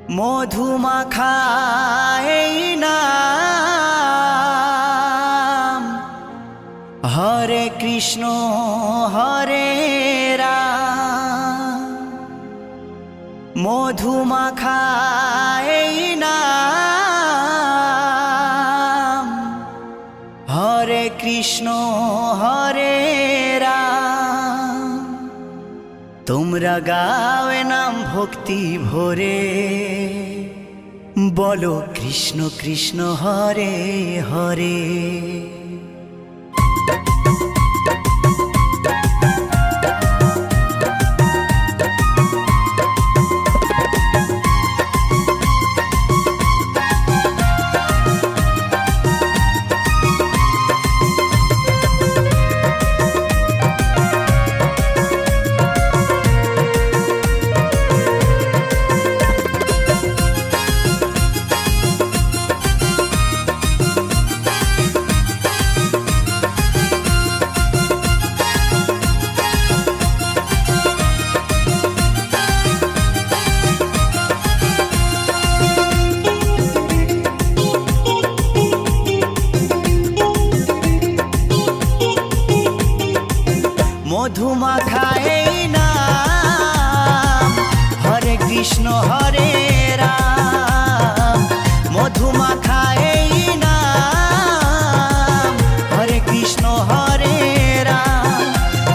মধুমাখা এই নাম, হরে কৃষ্ণ হরে রাম। মধুমাখা এই নাম, হরে কৃষ্ণ হরে রাম। তোমরা গাওয়ে নাম ভক্তি ভরে, বলো কৃষ্ণ কৃষ্ণ হরে হরে। মধুমাখা এই নাম, হরে কৃষ্ণ হরে রাম। মধুমাখা এই নাম, হরে কৃষ্ণ হরে রাম।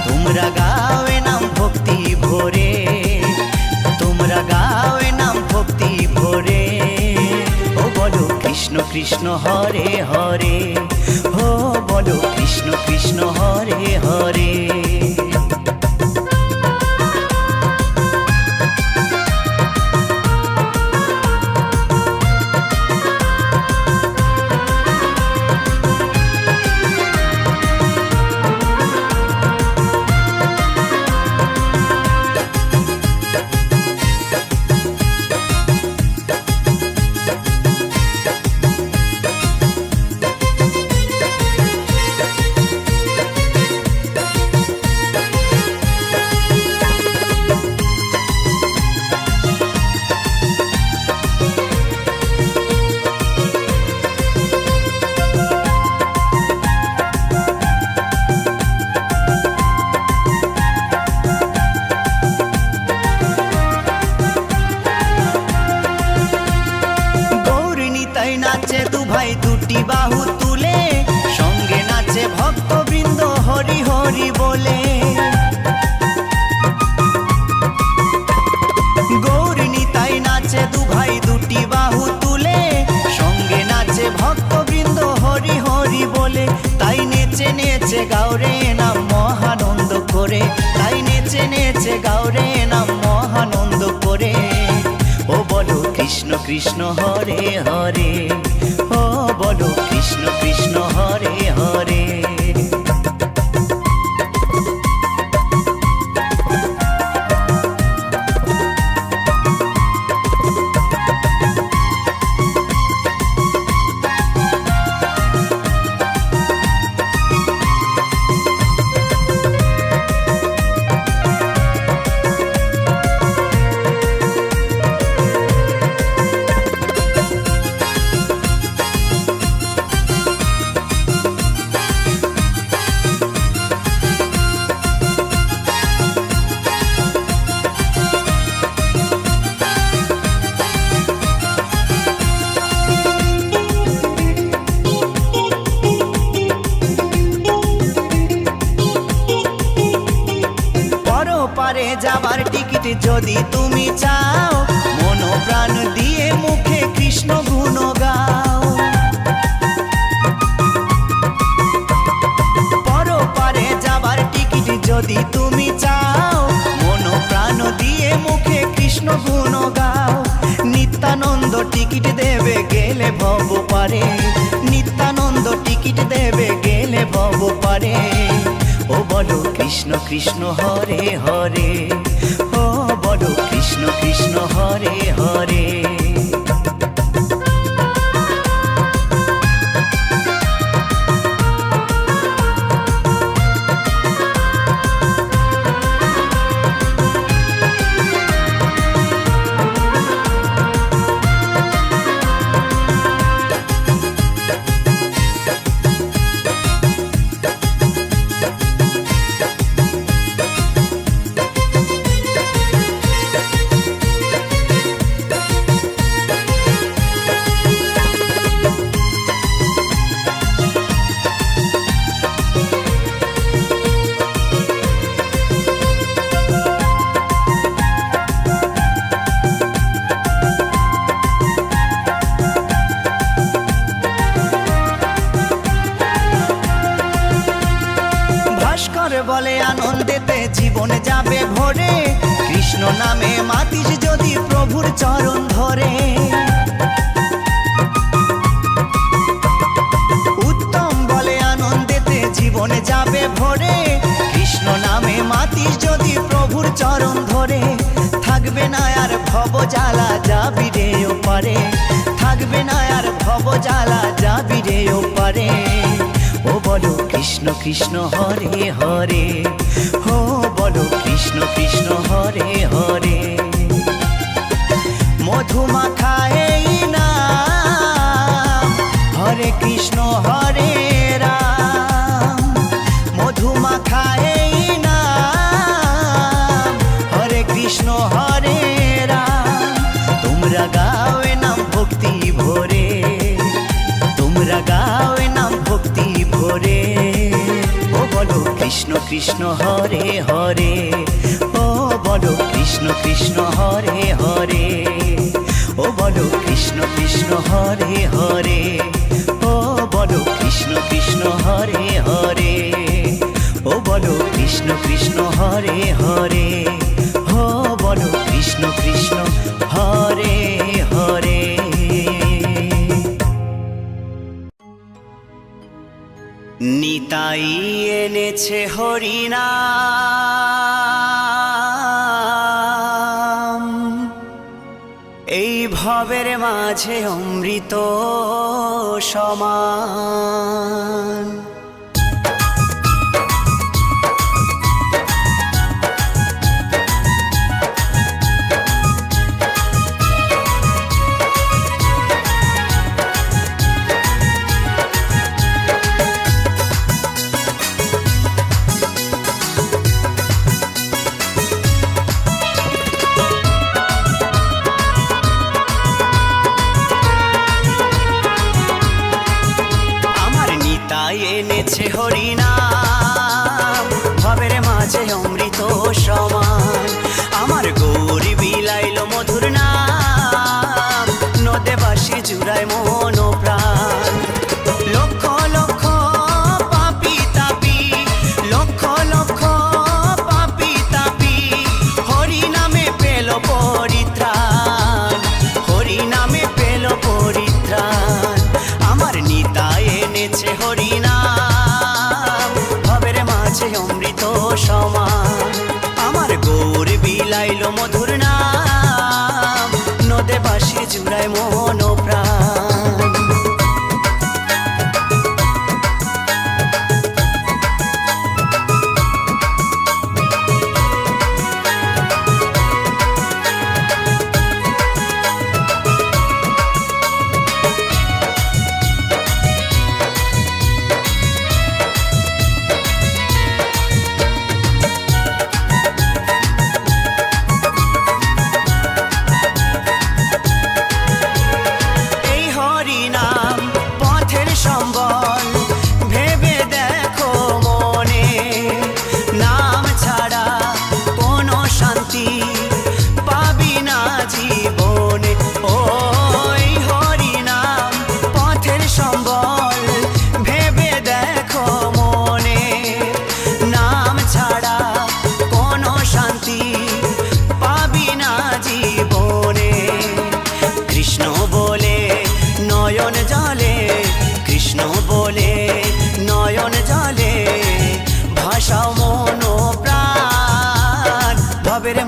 তোমরা গাওয়ে নাম ভক্তি ভরে, তোমরা গাওয়ে নাম ভক্তি ভরে। ও বলো কৃষ্ণ কৃষ্ণ হরে হরে, ও বলো কৃষ্ণ কৃষ্ণ হরে হরে। নাচে দু ভাই দুটি বাহু তুলে, সঙ্গে নাচে ভক্তবৃন্দ হরি হরি বলে। গৌর নিতাই নাচে দু ভাই দুটি বাহু তুলে, সঙ্গে নাচে ভক্তবৃন্দ হরি হরি বলে। তাই নেচে নেচে গাওরে নাম মহানন্দ করে, তাই নেচে নেচে গাওরে নাম মহানন্দ করে। ও বলো কৃষ্ণ কৃষ্ণ হরে হরে, ও বলো কৃষ্ণ কৃষ্ণ হরে হরে। পারে যাবার টিকিট যদি তুমি চাও, মন প্রাণ দিয়ে মুখে কৃষ্ণ গুণ গাও। পরপারে যাবার টিকিট যদি তুমি চাও, মন প্রাণ দিয়ে মুখে কৃষ্ণ গুণ গাও। নিত্যানন্দ টিকিট দেবে গেলে ভব পারে, নিত্যানন্দ টিকিট দেবে গেলে ভব পারে। ও বলো কৃষ্ণ কৃষ্ণ হরে হরে, ও বলো কৃষ্ণ কৃষ্ণ হরে হরে। জীবন যাবে ভরে, কৃষ্ণ নামে মাতিস যদি প্রভুর চরণ ধরে। উত্তম বলে আনন্দেতে জীবন যাবে ভরে, কৃষ্ণ নামে মাতিস যদি প্রভুর চরণ ধরে। থাকবে না আর ভব জ্বালা, যাবি রে ওপারে, থাকবে না আর ভব জ্বালা, যাবি রে ওপারে। ও বলো কৃষ্ণ কৃষ্ণ হরে হরে, ও বলো কৃষ্ণ কৃষ্ণ হরে হরে। মধুমাখা এই নাম, হরে কৃষ্ণ হরে রাম। মধুমাখা এই নাম, হরে কৃষ্ণ হরে রাম। তোমরা গাও এ নাম ভক্তি ভরে, তোমরা গাও এ নাম ভক্তি ভরে। ও বলো কৃষ্ণ কৃষ্ণ হরে হরে, ও বলো কৃষ্ণ কৃষ্ণ হরে হরে। ও বলো কৃষ্ণ কৃষ্ণ হরে হরে, ও বলো কৃষ্ণ কৃষ্ণ হরে হরে। ও বলো কৃষ্ণ কৃষ্ণ হরে হরে, ও বলো কৃষ্ণ কৃষ্ণ হরে হরে। নিতাই এনেছে হরিনাম, এই ভবের মাঝে অমৃত সমান। এনেছে হরিনাম, ভবের মাঝে অমৃত সমান। আমার গৌরী বিলাইল মধুর নাম, নদে বাসি জুড়ায় মন প্রাণ। লক্ষ লক্ষ পাপি তাপি, লক্ষ লক্ষ পাপি তাপি, হরি নামে পেল পরিত্রাণ, হরি নামে পেল পরিত্রাণ। আমার নিতাই এনেছে হরিনাম, ভবের মাঝে অমৃত সমান। আমার গৌর বিলাইল মধুর নাম, নদে বাসি জুড়ায় মন প্রাণ।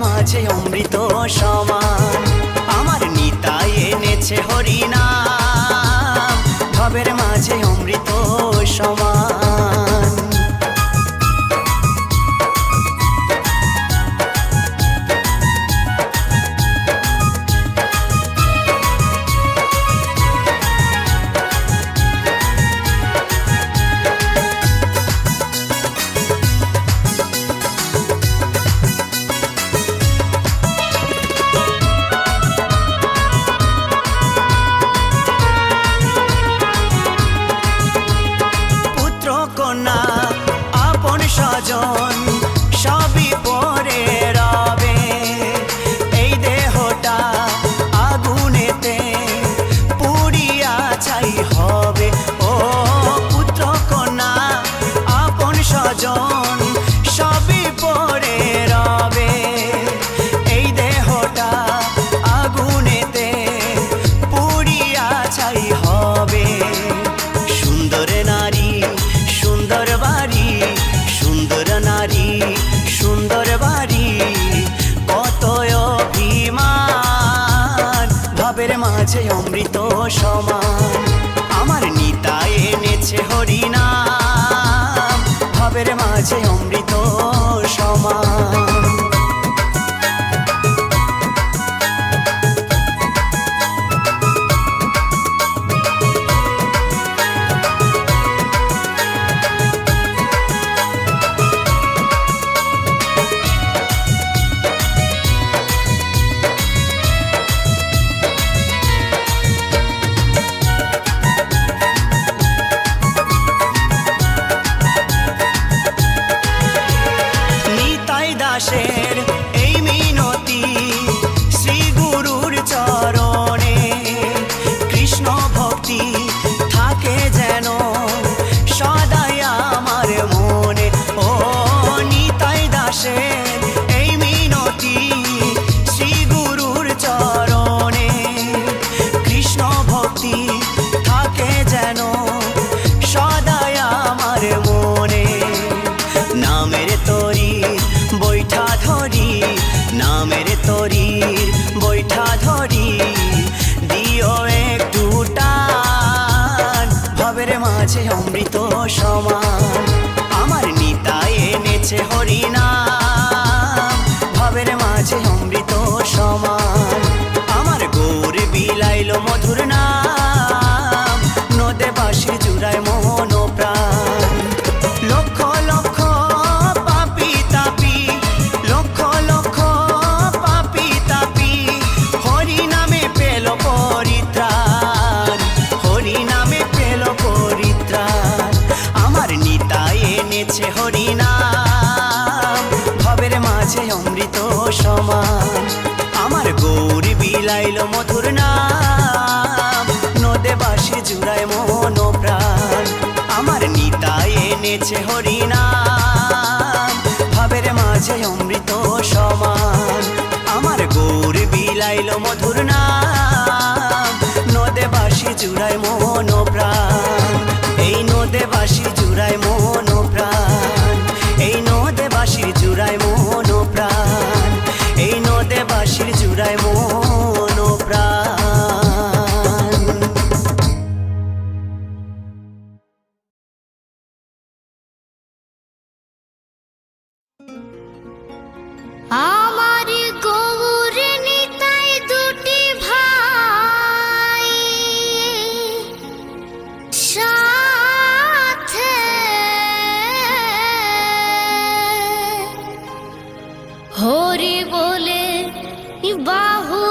মাঝে অমৃত সমান। আমার নিতাই এনেছে হরিনাম, ভবের মাঝে অমৃত সমান। ভাবের মাঝে অমৃত সমান। আমার নিতাই এনেছে হরিনাম, ভাবের মাঝে অমৃত সমান। দাসের এই মিনতি শ্রী গুরুর চরণে, কৃষ্ণ ভক্তি থাকে যেন সদাই আমার মনে। ও নিতাই দাসের এই মিনতি শ্রী গুরুর চরণে, কৃষ্ণ ভক্তি থাকে যেন সদাই আমার মনে। নামের তরি বৈঠা ধরি, নামের তরির বৈঠা ধরি, দিও একটু টান, ভাবের মাঝে অমৃত সমান। আমার নিতাই এনেছে হরিনাম, ভাবের মাঝে অমৃত সমান। আমার গৌর বিলাইল মধুর নাম, নদে বাঁশির জুড়ায় মন প্রাণ। লক্ষ লক্ষ পাপি তাপি, লক্ষ লক্ষ পাপি তাপি, হরি নামে পেল পরিত্রাণ, হরি নামে পেল পরিত্রাণ। আমার নিতাই এনেছে হরিনাম, ভাবের মাঝে অমৃত সমান। আমার গৌর বিলাইল মধুর নাম, নদে বাঁশি জুড়ায় মন প্রাণ। আমার নিতাই এনেছে হরিনাম, ভাবের মাঝে অমৃত সমান। আমার গৌর বিলাইল মধুর নাম, নদে বাঁশি জুড়ায় মন প্রাণ। এই নদে বাঁশি জুড়ায় মন প্রাণ, এই নদে বাঁশি জুড়ায় মন প্রাণ, এই নদে বাঁশির জুড়ায় মন প্রাণ। আমার গৌর নিতাই দুটি ভাই সাথে, হরি বলে বাহু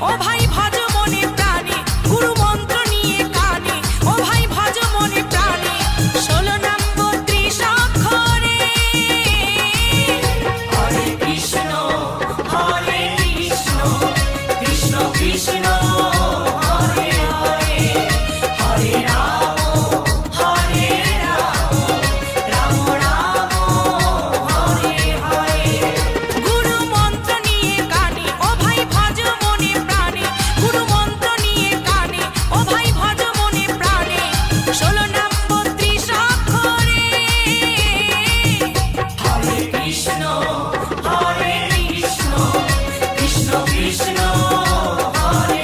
ও ভাই ভজ মনে প্রাণে গুরু মন্ত্র নিয়ে কানে ও ভাই ভজ মনে প্রাণে 16 নাম 32 অক্ষরে হরে কৃষ্ণ কৃষ্ণ কৃষ্ণ হরে হরে হরে রাম রাম রাম হরে হরে গুরু মন্ত্র নিয়ে কানে ও ভাই ভজ মনে প্রাণে গুরু মন্ত্র নিয়ে কানে ও ভাই ভজ মনে প্রাণে 16 নাম 32 অক্ষরে হরে কৃষ্ণ কৃষ্ণ কৃষ্ণ হরে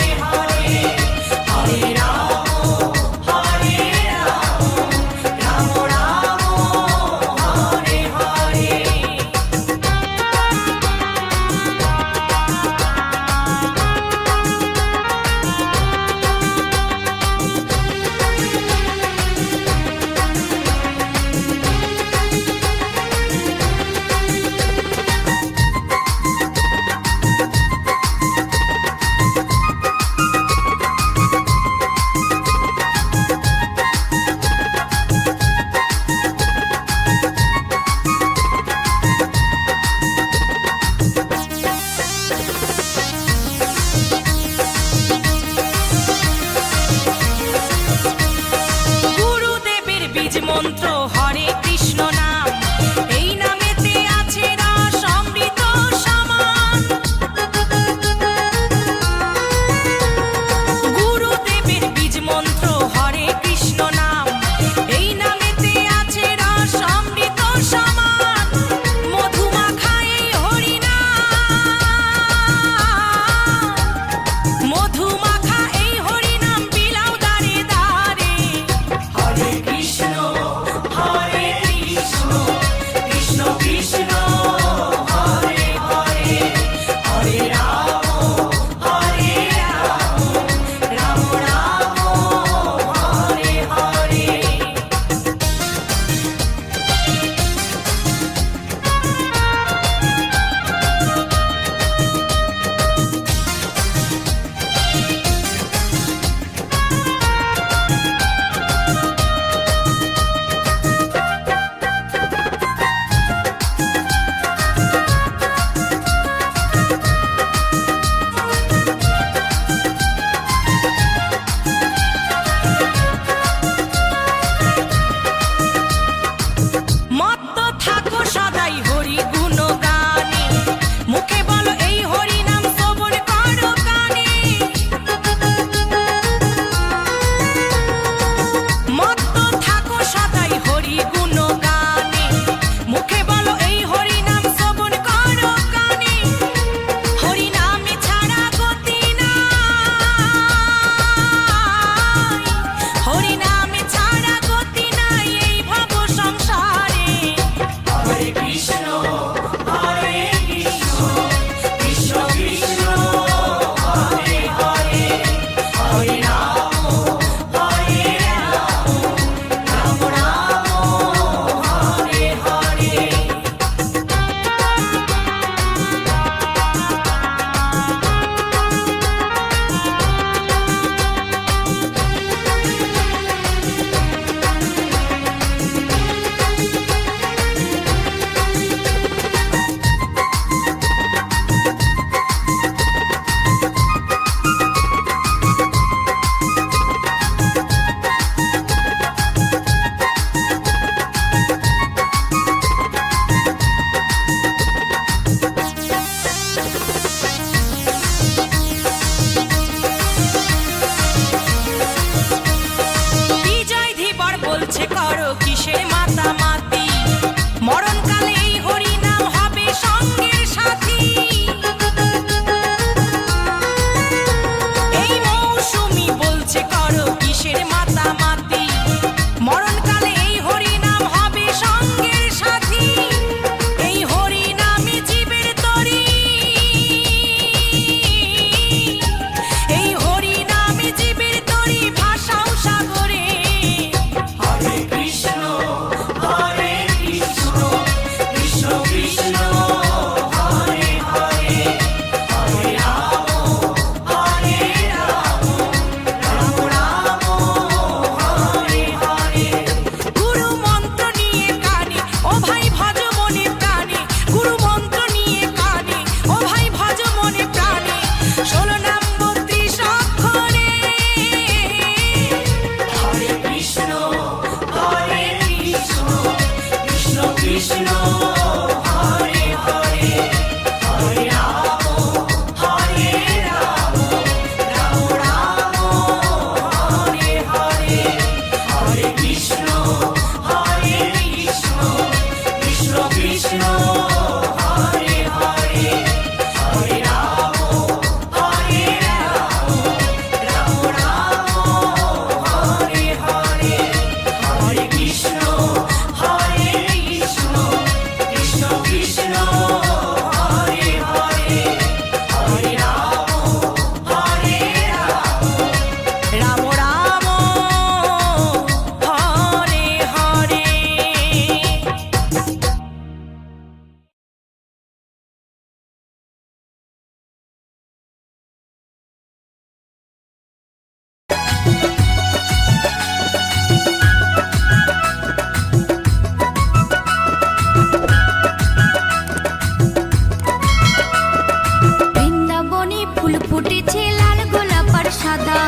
সাদা,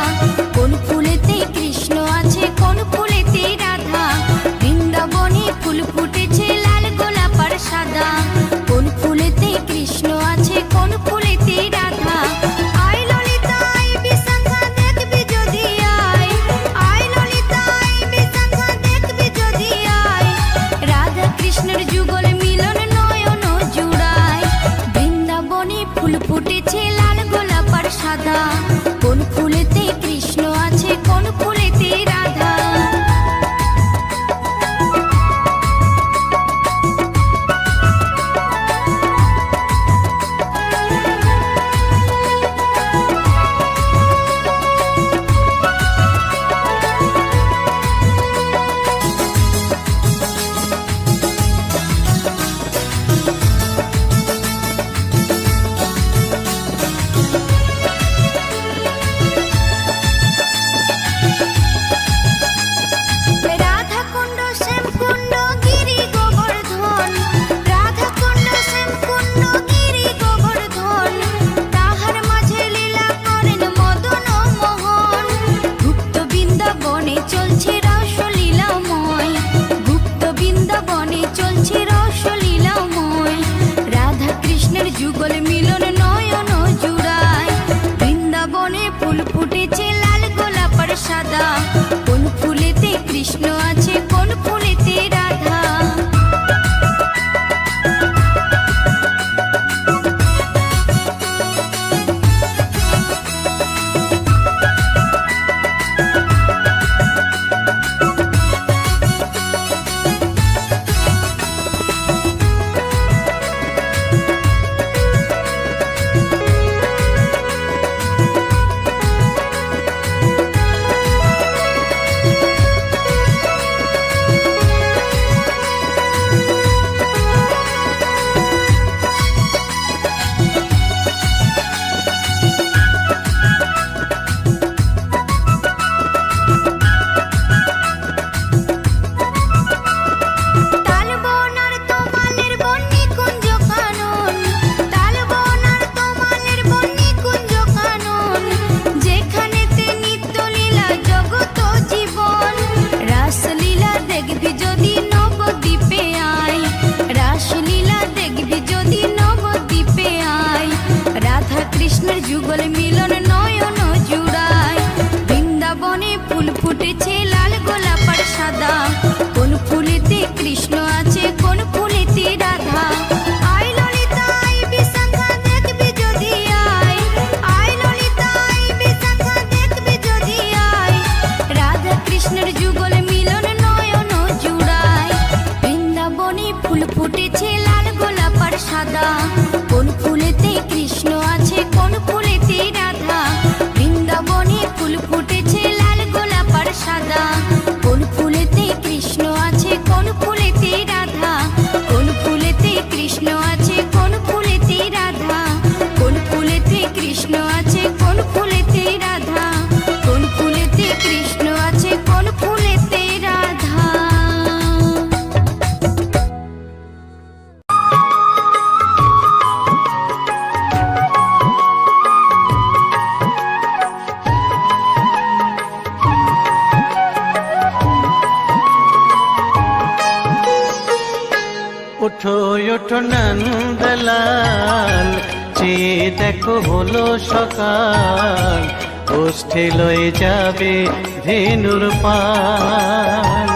কোন ফুলেতে কৃষ্ণ আছে কোন ফুলেতে রাধা, বৃন্দাবনে ফুল ফুটেছে লাল গোলাপ আর সাদা, কোন ফুলেতে কৃষ্ণ আছে কোন ফুলেতে রাধা। আয় ললিতা আয় বিশাখা দেখবি যদি আয়, আয় ললিতা আয় বিশাখা দেখবি যদি আয়, রাধা কৃষ্ণের যুগল মিলন নয়ন জুড়ায়, বৃন্দাবনে ফুল ফুটেছে লাল গোলাপ আর সাদা, কোন ফুলেতে কৃষ্ণ আছে কোন ফুলেতে রাধা। রাধা কুণ্ড শ্যামকুণ্ড গিরি গোবর্ধন, রাধা কুণ্ড শ্যামকুণ্ড গিরি গোবর্ধন, তাহার মাঝে লীলা করেন মদন মোহন, গুপ্ত বৃন্দাবনে চলছে রসলীলাময়, গুপ্ত বৃন্দাবনে চলছে রসলীলাময়, রাধা কৃষ্ণের যুগল মিলন নয়ন জুড়ায়, বৃন্দাবনে ফুল ফুটেছে লাল গোলাপ আর সাদা, কোন ফুলেতে কৃষ্ণ আছে কোন ফুলেতে রাধা। তালবনার তোমালের বন্নি কুঞ্জ কানন, তালবনার তোমালের বন্নি কুঞ্জ কানন, যেখানেতে নিত্য লীলা জগত জীবন, রাসলীলা দেখবি যদি নবদ্বীপে আয়, রাসলীলা দেখবি যদি নবদ্বীপে আয়, রাধা কৃষ্ণের যুগল মিলন নয়ন জুড়ায়, বৃন্দাবনে ফুল ফুটেছে লাল গোলাপ আর সাদা, কোন ফুলেতে কৃষ্ণ আছে কোন ফুলেতে রাধা। আয় ললিতা আয় বিশাখা দেখবি যদি আয়, আয় ললিতা আয় বিশাখা দেখবি যদি আয়, রাধা কৃষ্ণের যুগল মিলন নয়ন জুড়ায়, বৃন্দাবনে ফুল ফুটেছে লাল গোলাপ আর সাদা, কোন ফুলেতে কৃষ্ণ আছে কোন ফুলেতে রাধা, বৃন্দাবনে ফুল ফুটেছে লাল গোলাপ আর সাদা, কোন ফুলেতে কৃষ্ণ আছে কোন ফুলেতে রাধা, কোন ফুলেতে কৃষ্ণ আছে কোন ফুলেতে রাধা, কোন ফুলেতে কৃষ্ণ আছে কোন ফুলেতে রাধা, কোন ফুলেতে কৃষ্ণ আছে কোন ফুলেতে রাধা। ওঠো ওঠো নন্দলাল, চেয়ে দেখো হলো সকাল, গোষ্ঠী লয়ে যাবে ধেনুর পাল।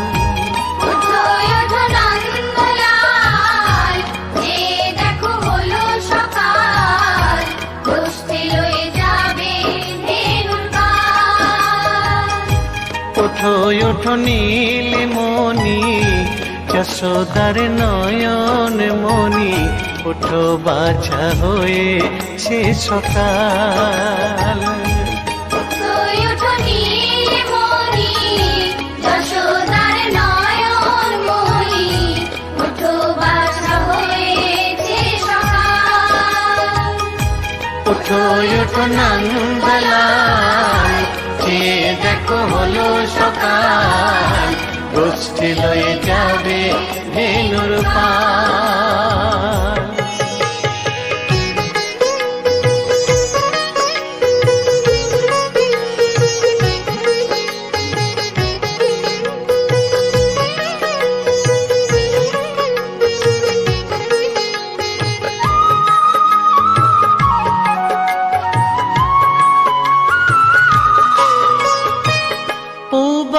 ওঠো ওঠো নন্দলাল, যে দেখো হলো সকাল, গোষ্ঠী লয়ে যাবে ধেনুর পাল। ওঠো ওঠো নীলমণি, যশোদার নয়ন মণি, ওঠো বাছা হয়েছে সকাল। ওঠো ওঠো নীলমণি, যশোদার নয়ন মণি, ওঠো বাছা হয়েছে সকাল। ওঠো ওঠো নন্দলাল, চেয়ে দেখো হলো সকাল, গোষ্ঠী লয়ে যাবে ধেনুর পাল।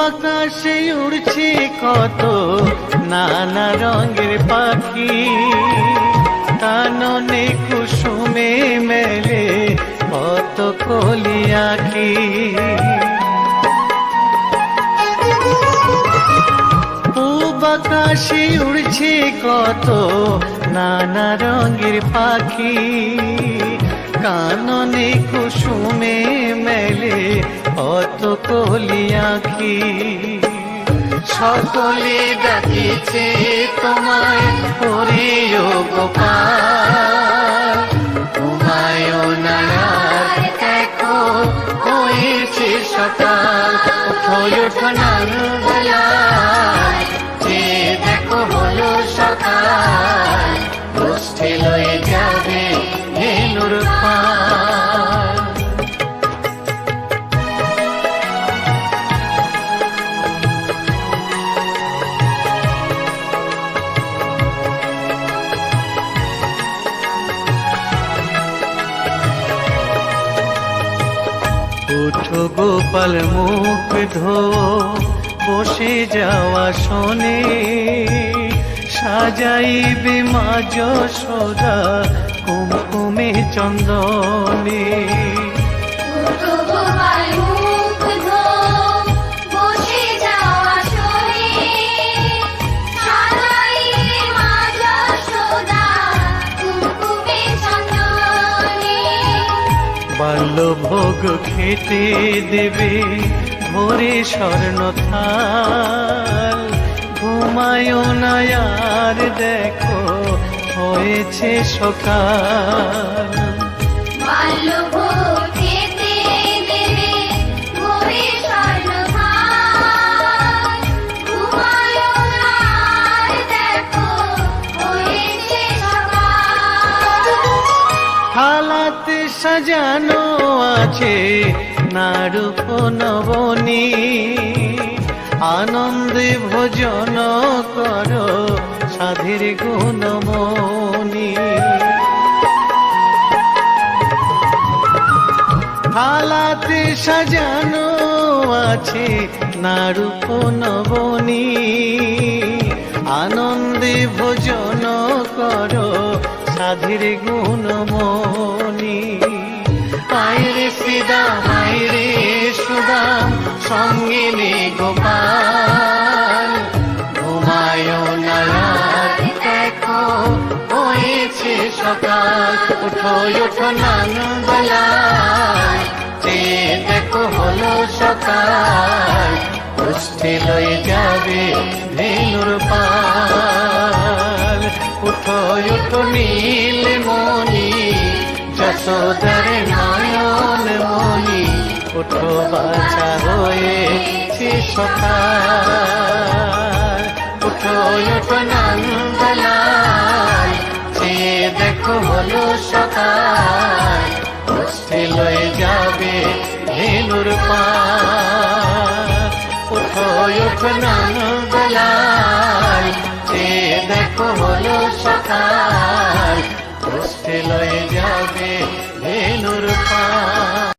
আকাশে উড়ছে কত নানা রঙের পাখি, কাননে কুসুমে মেলে কত কলি আঁখি। পূব আকাশে উড়ছে কত নানা রঙের পাখি, কাননে কুসুমে মেলে কত কলি আঁখি। সকলে ডাকিছে তোমায় ওরে ও গোপাল, তোমায় নায়ার দেখো হয়েছে সকাল। ওঠো ওঠো নানবেলায়, যে দেখো হলো সকাল, গোষ্ঠী লয়ে যাবে ধেনুর পাল। উঠো গোপাল মুখ ধো, বসে যাওয়া শোনে, সাজাইবে মা যশোদা কুমকুমে চন্দনে। বাল্যভোগ খেতে দেবে ভোরে স্বর্ণ থাল, ঘুমায় না আর দেখো হয়েছে সকাল। থালাতে সাজানো আছে নারূপ নবনী, আনন্দে ভোজন করো সাধের গুণমণি। থালাতে সাজানো আছে নারূপ নবনী, আনন্দে ভোজন করো সাধের গুণমণি। আইরে সিদা আইরে সুদাম সঙ্গে নে গোপাল, ঘুমায় না আর দেখো হয়েছে সকাল। উঠো ওঠো নানবেলায়, যে দেখো হলো সকাল, গোষ্ঠী লয়ে যাবে ধেনুর পাল। উঠো ওঠো নীলমণি, যশোদার নয়ন মণি, উঠো বাছা হয়েছে সকাল। উঠো ওঠো নানবেলায়, যে দেখো হলো সকাল, গোষ্ঠী লয়ে যাবে ধেনুর পাল। উঠো ওঠো নানবেলায়, যে দেখো হলো সকাল, গোষ্ঠী লয়ে যাবে ধেনুর পাল।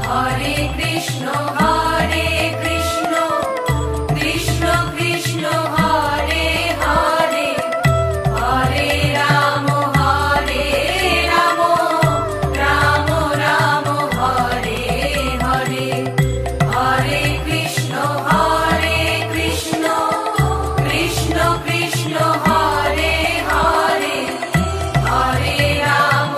হরে কৃষ্ণ কৃষ্ণ কৃষ্ণ হরে হরে, হরে রাম রাম রাম হরে হরে। হরে কৃষ্ণ কৃষ্ণ কৃষ্ণ হরে হরে, হরে রাম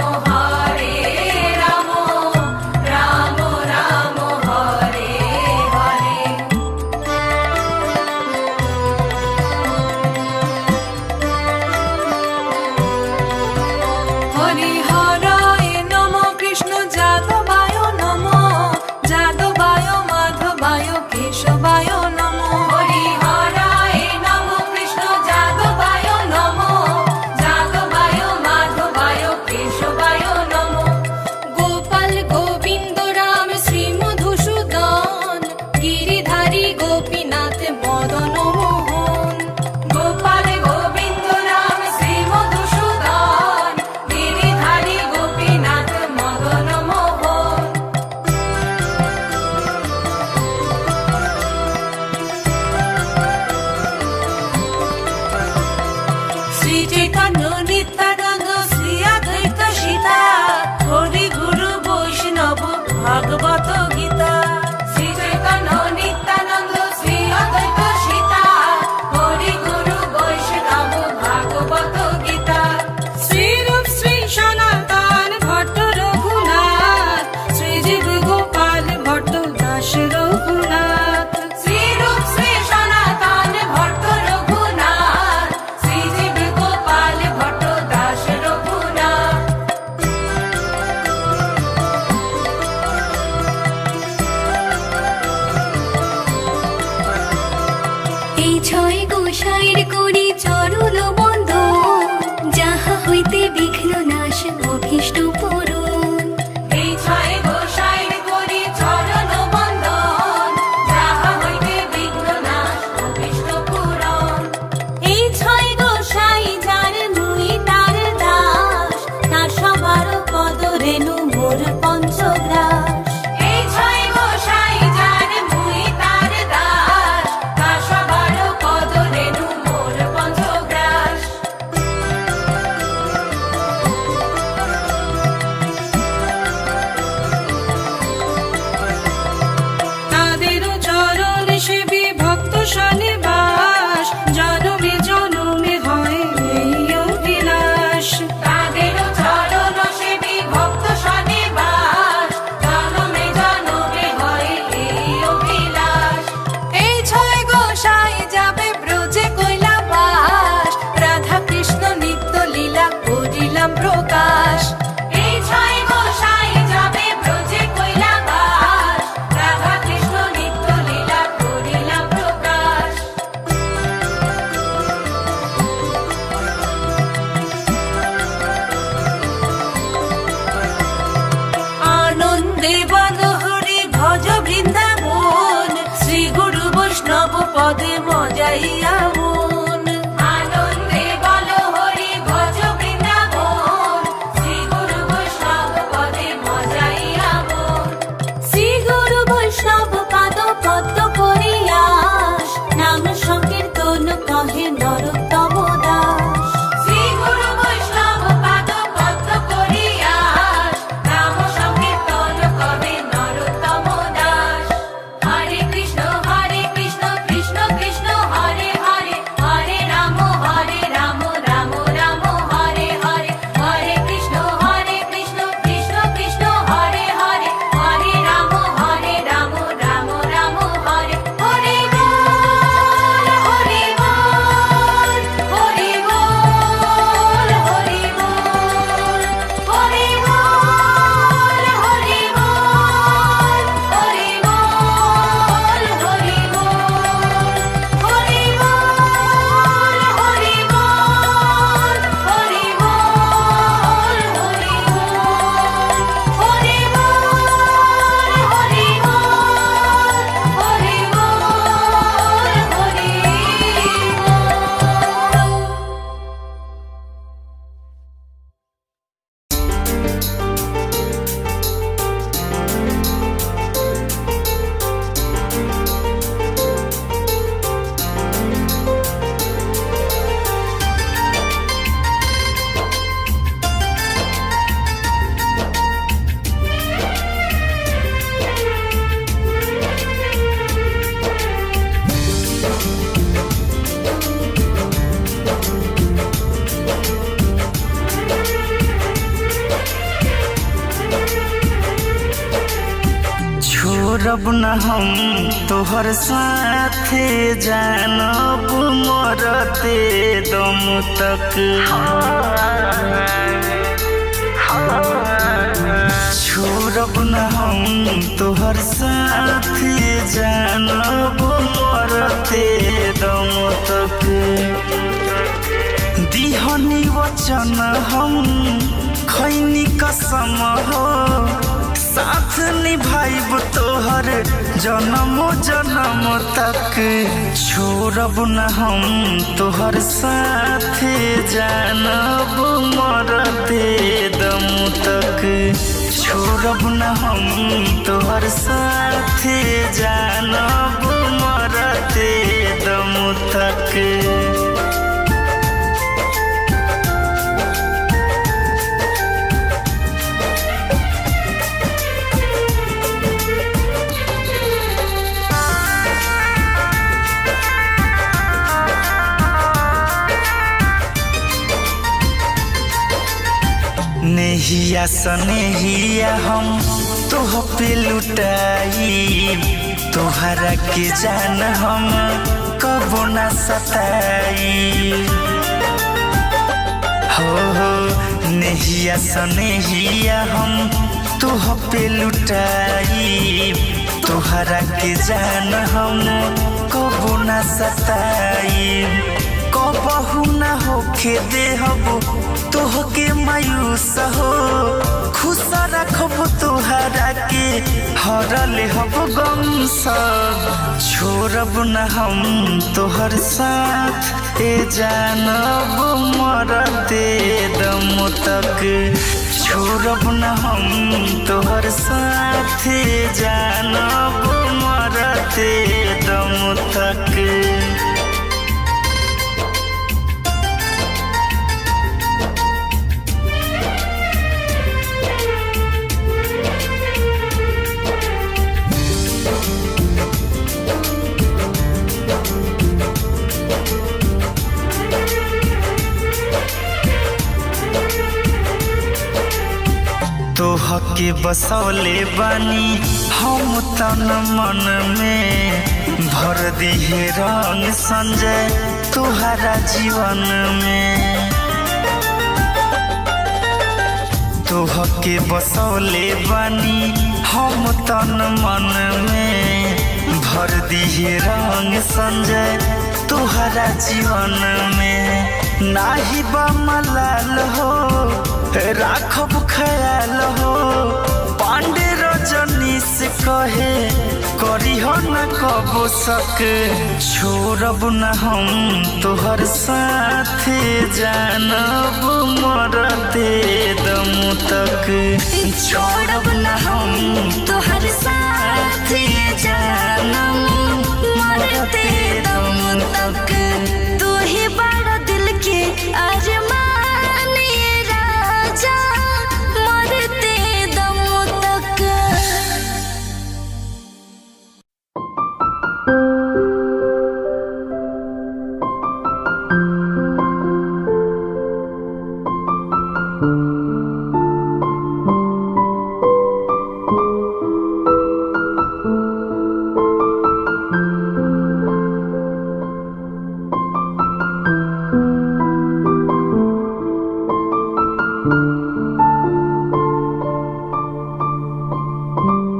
রাম রাম হরে ভাগবত গীতা। শ্রী চৈতন্য নিত্যানন্দ শ্রী অদ্বৈত সীতা, হরি গুরু বৈষ্ণব ভাগবত গীতা। শ্রীরূপ শ্রী সনাতন ভট্ট রঘুনাথ, শ্রীজীব গোপাল ভট্ট দাস রঘুনাথ। শ্রীরূপ শ্রী সনাতন ভট্ট রঘুনাথ, শ্রীজীব গোপাল ভট্ট দাস রঘুনাথ। এই ছয় গোসাইর করি চরণ বন্দন, যাহা হইতে বিঘ্ন নাশ অভীষ্ট পূরণ। এই ছয় গোসাইর করি চরণ বন্দন, যাহা হইতে বিঘ্ন নাশ অভীষ্ট পূরণ। এই ছয় গোসাই যার মুই তার দাস, তার সবার পদ রেণু মোর পঞ্চগ্রাস। এই ছয় গোসাই যার মুই তার দাস, তার সবার পদ রেণু মোর পঞ্চগ্রাস। তাদেরও চরণ সেবী ভক্ত সনিবাস, জনমে জনমে হয় এই অভিলাষ। তাদেরও চরণ সেবী ভক্ত সনিবাস, জনমে জনমে হয় এই অভিলাষ। এই ছয় গোসাই যাবে ব্রজে কৈলাবাস, রাধা কৃষ্ণ নিত্য লীলা করিলাম প্রকাশ। এই ছয় গোসাই যাবে ব্রজে কৈলাবাস, রাধা কৃষ্ণ নিত্য লীলা করিলাম প্রকাশ। আনন্দে বনহরি ভজ বৃন্দাবন, শ্রী গুরু বৈষ্ণব পদে মজাইয়া মন। আনন্দে বনহরি ভজ বৃন্দাবন, শ্রী গুরু বৈষ্ণব পদে মজাইয়া মন। শ্রী গুরু বৈষ্ণব পাদ পদ্ম করিয়াস, নাম সংকীর্তন কহে নরোত্তম দাস। শ্রী গুরু বৈষ্ণব পাদ পদ্ম করিয়াস, নাম সংকীর্তন কহে নরোত্তম দাস। হরে কৃষ্ণ কৃষ্ণ কৃষ্ণ হরে হরে, হরে রাম রাম রাম হরে হরে। হরে কৃষ্ণ কৃষ্ণ কৃষ্ণ হরে হরে, হরে রাম রাম রাম হরে। হরে বল হরে বল, হরে বল হরে বল, হরে বল হরে বল, হরে বল হরে বল, হরে বল হরে বল, হরে বল হরে বল, হরে বল হরে বল, হরে বল হরে বল। छोड़ब न हम तोहर साथे, जानब मरते दम तक। छोड़ब न हम तोहर साथे, जानब मरते दम तक। दिहनी वचन हम खैनी कसम हो, साथ निभाइब तोहर जन्म जन्म तक। छोड़ब न हम तोहर साथे, जानब मरते दम तक। छोड़ब न हम तोहर साथे, जानब मरते दम तक। नेहिया सनेहिया हम तोह पे लुटाई तोहरा के जान हम कबो ना सताई हो नेहिया सनेहिया हम तोह पे लुटाई तोहरा के जान हम कबो ना सताई कबहू ना होके देहब तोहके मायूस हो खुश रखब तोहरा के हरल हब गम सब छोड़ब न हम तोहर साथ ए जानब मरते दम तक छोड़ब न हम तोहर साथ ए जानब मरते दम तक। तोहके बसौले बानी हम तन मन में भर दिहे रंग संजय तोहरा जीवन में तोहके बसौले बानी हम तन मन में भर दिहे रंग संजय तोहरा जीवन में नाही बा मलाल हो राखब ख्याल हो पांडे रजनी से कहे करी हो न कबो सक छोड़ब न हम तोहर साथ जानब मरते दम तक छोड़ब न हम तोहर साथ जानब मरते दम तक तू ही बड़ा दिल के अरमान राजा मरते दम तक। Thank you.